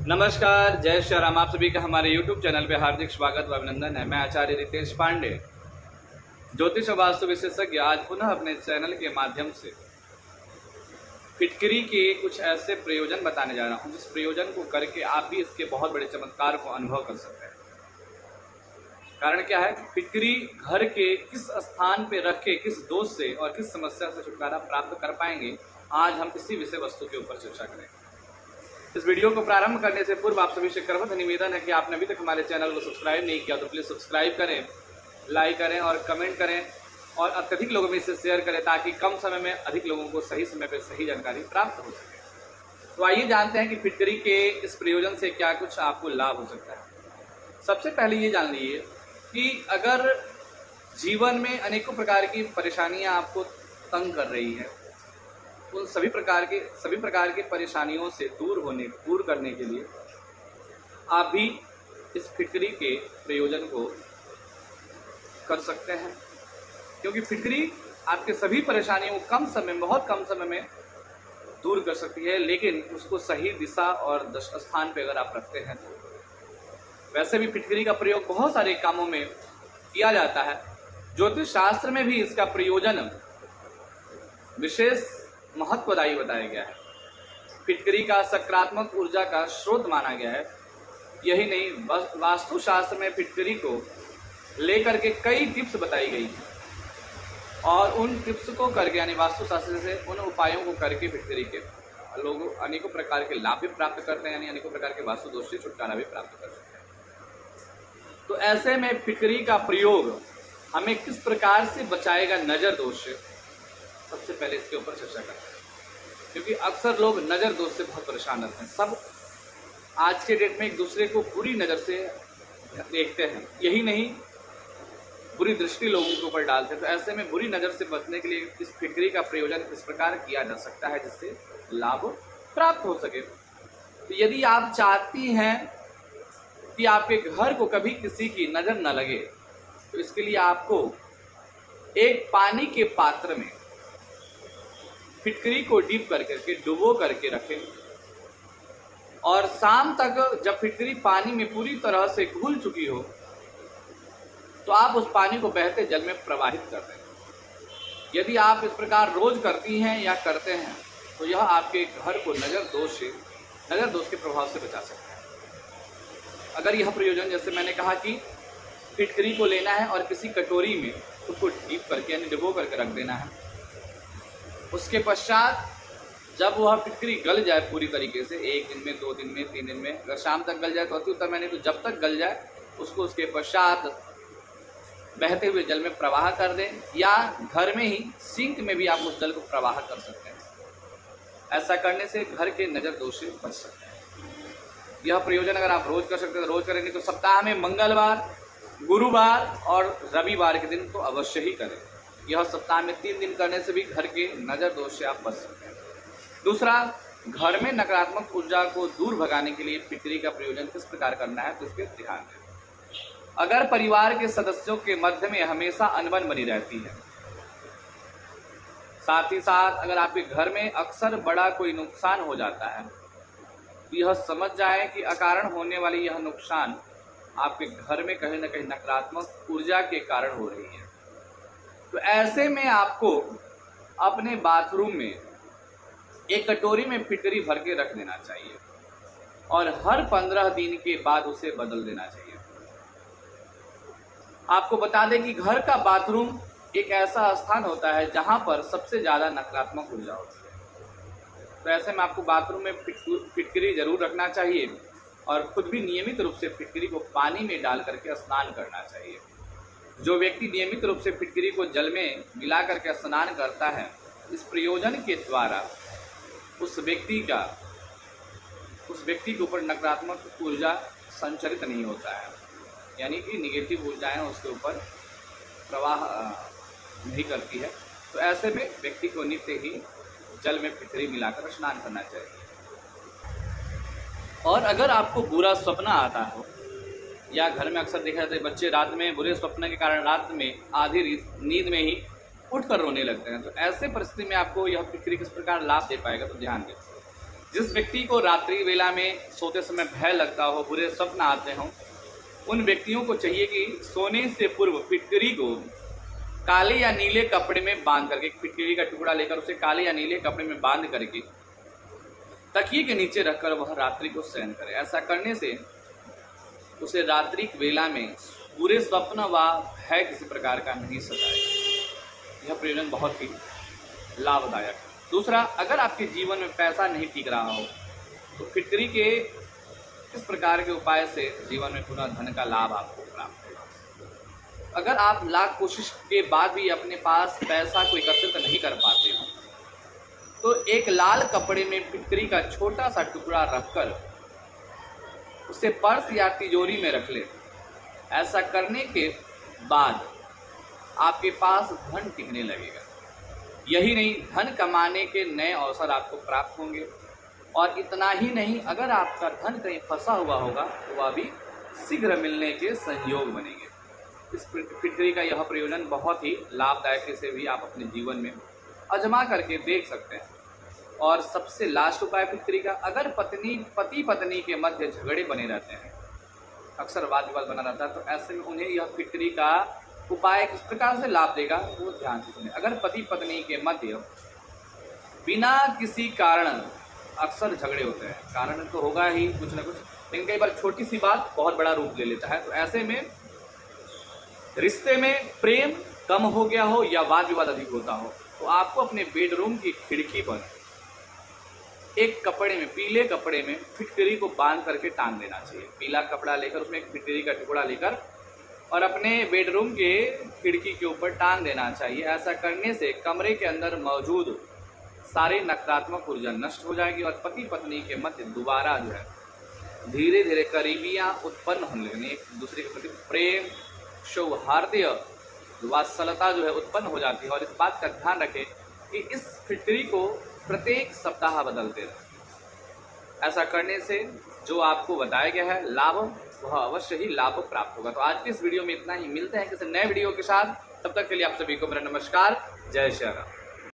नमस्कार, जय श्री राम। आप सभी का हमारे YouTube चैनल पे हार्दिक स्वागत व अभिनंदन है। मैं आचार्य रितेश पांडे, ज्योतिष और वास्तु विशेषज्ञ, आज पुनः अपने चैनल के माध्यम से फिटकरी के कुछ ऐसे प्रयोजन बताने जा रहा हूँ जिस प्रयोजन को करके आप भी इसके बहुत बड़े चमत्कार को अनुभव कर सकते हैं। कारण क्या है, फिटकरी घर के किस स्थान पे रख के किस दोष से और किस समस्या से छुटकारा प्राप्त कर पाएंगे, आज हम इसी विषय वस्तु के ऊपर चर्चा करेंगे। इस वीडियो को प्रारंभ करने से पूर्व आप सभी से करबद्ध निवेदन है कि आपने अभी तक हमारे चैनल को सब्सक्राइब नहीं किया तो प्लीज़ सब्सक्राइब करें, लाइक करें और कमेंट करें और अत्यधिक लोगों में इसे शेयर करें ताकि कम समय में अधिक लोगों को सही समय पर सही जानकारी प्राप्त हो सके। तो आइए जानते हैं कि फिटकरी के इस प्रयोजन से क्या कुछ आपको लाभ हो सकता है। सबसे पहले ये जान लीजिए कि अगर जीवन में अनेकों प्रकार की परेशानियाँ आपको तंग कर रही हैं, उन सभी प्रकार के परेशानियों से दूर करने के लिए आप भी इस फिटकरी के प्रयोजन को कर सकते हैं, क्योंकि फिटकरी आपके सभी परेशानियों को बहुत कम समय में दूर कर सकती है, लेकिन उसको सही दिशा और स्थान पे अगर आप रखते हैं तो। वैसे भी फिटकरी का प्रयोग बहुत सारे कामों में किया जाता है। ज्योतिष शास्त्र में भी इसका प्रयोजन विशेष महत्वदायी बताया गया है। फिटकरी का सकारात्मक ऊर्जा का स्रोत माना गया है। यही नहीं, वास्तु शास्त्र में फिटकरी को लेकर के कई टिप्स बताई गई हैं और उन टिप्स को करके यानी वास्तु शास्त्र से उन उपायों को करके फिटकरी के लोग अनेकों प्रकार के लाभ भी प्राप्त करते हैं, यानी अनेकों प्रकार के वास्तु दोष से छुटकारा भी प्राप्त कर सकते हैं। तो ऐसे में फिटकरी का प्रयोग हमें किस प्रकार से बचाएगा नज़र दोष से, सबसे पहले इसके ऊपर चर्चा करते हैं, क्योंकि अक्सर लोग नज़र दोष से बहुत परेशान रहते हैं। सब आज के डेट में एक दूसरे को बुरी नज़र से देखते हैं, यही नहीं बुरी दृष्टि लोगों के ऊपर डालते हैं। तो ऐसे में बुरी नज़र से बचने के लिए इस फिटकरी का प्रयोजन इस प्रकार किया जा सकता है जिससे लाभ प्राप्त हो सके। तो यदि आप चाहती हैं कि आपके घर को कभी किसी की नज़र न लगे, तो इसके लिए आपको एक पानी के पात्र में फिटकरी को डुबो करके रखें और शाम तक जब फिटकरी पानी में पूरी तरह से घुल चुकी हो तो आप उस पानी को बहते जल में प्रवाहित कर दें। यदि आप इस प्रकार रोज करती हैं या करते हैं तो यह आपके घर को नज़र दोष के प्रभाव से बचा सकता है। अगर यह प्रयोजन, जैसे मैंने कहा कि फिटकरी को लेना है और किसी कटोरी में उसको डीप करके यानी डुबो करके रख देना है। उसके पश्चात जब वह फिटकरी गल जाए पूरी तरीके से, 1 दिन में, 2 दिन में, 3 दिन में, अगर शाम तक गल जाए तो अति उत्तम, मैंने तो जब तक गल जाए उसको उसके पश्चात बहते हुए जल में प्रवाह कर दें, या घर में ही सिंक में भी आप उस जल को प्रवाह कर सकते हैं। ऐसा करने से घर के नज़र दोष से बच सकते हैं। यह प्रयोजन अगर आप रोज कर सकते हैं तो रोज करेंगे, तो सप्ताह में मंगलवार, गुरुवार और रविवार के दिन तो अवश्य ही करें। यह सप्ताह में 3 दिन करने से भी घर के नज़र दोष से आप बच सकते हैं। दूसरा, घर में नकारात्मक ऊर्जा को दूर भगाने के लिए फिटकरी का प्रयोजन किस प्रकार करना है तो इस पर ध्यान दें। अगर परिवार के सदस्यों के मध्य में हमेशा अनबन बनी रहती है, साथ ही साथ अगर आपके घर में अक्सर बड़ा कोई नुकसान हो जाता है, तो यह समझ जाए कि अकारण होने वाली यह नुकसान आपके घर में कहीं न कहीं नकारात्मक ऊर्जा के कारण हो रही है। तो ऐसे में आपको अपने बाथरूम में एक कटोरी में फिटकरी भर के रख देना चाहिए और हर 15 दिन के बाद उसे बदल देना चाहिए। आपको बता दें कि घर का बाथरूम एक ऐसा स्थान होता है जहां पर सबसे ज़्यादा नकारात्मक ऊर्जा होती है। तो ऐसे में आपको बाथरूम में फिटकरी जरूर रखना चाहिए और खुद भी नियमित रूप से फिटकरी को पानी में डाल करके स्नान करना चाहिए। जो व्यक्ति नियमित रूप से फिटकरी को जल में मिला करके स्नान करता है, इस प्रयोजन के द्वारा उस व्यक्ति के ऊपर नकारात्मक ऊर्जा संचरित नहीं होता है, यानी कि निगेटिव ऊर्जाएं उसके ऊपर प्रवाह नहीं करती है। तो ऐसे में व्यक्ति को नित्य ही जल में फिटकरी मिलाकर स्नान करना चाहिए। और अगर आपको बुरा सपना आता हो, या घर में अक्सर देखा जाता है बच्चे रात में बुरे स्वप्न के कारण रात में आधी नींद में ही उठकर रोने लगते हैं, तो ऐसे परिस्थिति में आपको यह फिटकरी किस प्रकार लाभ दे पाएगा, तो ध्यान दें। जिस व्यक्ति को रात्रि वेला में सोते समय भय लगता हो, बुरे स्वप्न आते हों, उन व्यक्तियों को चाहिए कि सोने से पूर्व फिटकरी को काले या नीले कपड़े में बांध करके, फिटकरी का टुकड़ा लेकर उसे काले या नीले कपड़े में बांध करके तकिए के नीचे रखकर वह रात्रि को शयन करे। ऐसा करने से उसे रात्रि वेला में बुरे स्वप्न व भय किसी प्रकार का नहीं सताएगा। यह प्रयोजन बहुत ही लाभदायक है। दूसरा, अगर आपके जीवन में पैसा नहीं टिक रहा हो तो फिटकरी के इस प्रकार के उपाय से जीवन में पुनः धन का लाभ आपको प्राप्त होगा। अगर आप लाख कोशिश के बाद भी अपने पास पैसा को एकत्रित नहीं कर पाते हो तो एक लाल कपड़े में फिटकरी का छोटा सा टुकड़ा रखकर उसे पर्स या तिजोरी में रख ले। ऐसा करने के बाद आपके पास धन टिकने लगेगा। यही नहीं, धन कमाने के नए अवसर आपको प्राप्त होंगे। और इतना ही नहीं, अगर आपका धन कहीं फंसा हुआ होगा तो वह भी शीघ्र मिलने के संयोग बनेंगे। इस फिटकरी का यह प्रयोजन बहुत ही लाभदायक, इसे भी आप अपने जीवन में आजमा करके देख सकते हैं। और सबसे लास्ट उपाय फिटकरी का, अगर पति पत्नी के मध्य झगड़े बने रहते हैं, अक्सर वाद विवाद बना रहता है, तो ऐसे में उन्हें यह फिटकरी का उपाय किस प्रकार से लाभ देगा वो ध्यान से सुने। अगर पति पत्नी के मध्य बिना किसी कारण अक्सर झगड़े होते हैं, कारण तो होगा ही कुछ ना कुछ, लेकिन कई बार छोटी सी बात बहुत बड़ा रूप ले लेता है, तो ऐसे में रिश्ते में प्रेम कम हो गया हो या वाद विवाद अधिक होता हो तो आपको अपने बेडरूम की खिड़की पर एक कपड़े में, पीले कपड़े में फिटकरी को बांध करके टांग देना चाहिए। पीला कपड़ा लेकर उसमें एक फिटकरी का टुकड़ा लेकर और अपने बेडरूम के खिड़की के ऊपर टांग देना चाहिए। ऐसा करने से कमरे के अंदर मौजूद सारी नकारात्मक ऊर्जा नष्ट हो जाएगी और पति पत्नी के मध्य दोबारा जो है धीरे धीरे करीबियाँ उत्पन्न होने लगेंगी। एक दूसरे के प्रति प्रेम, सौहार्द, वात्सलता जो है उत्पन्न हो जाती है। और इस बात का ध्यान रखें कि इस फिटकरी को प्रत्येक सप्ताह बदलते रहें। ऐसा करने से जो आपको बताया गया है लाभ, वह अवश्य ही लाभ प्राप्त होगा। तो आज की इस वीडियो में इतना ही, मिलते हैं किसी नए वीडियो के साथ। तब तक के लिए आप सभी को मेरा नमस्कार। जय श्री राम।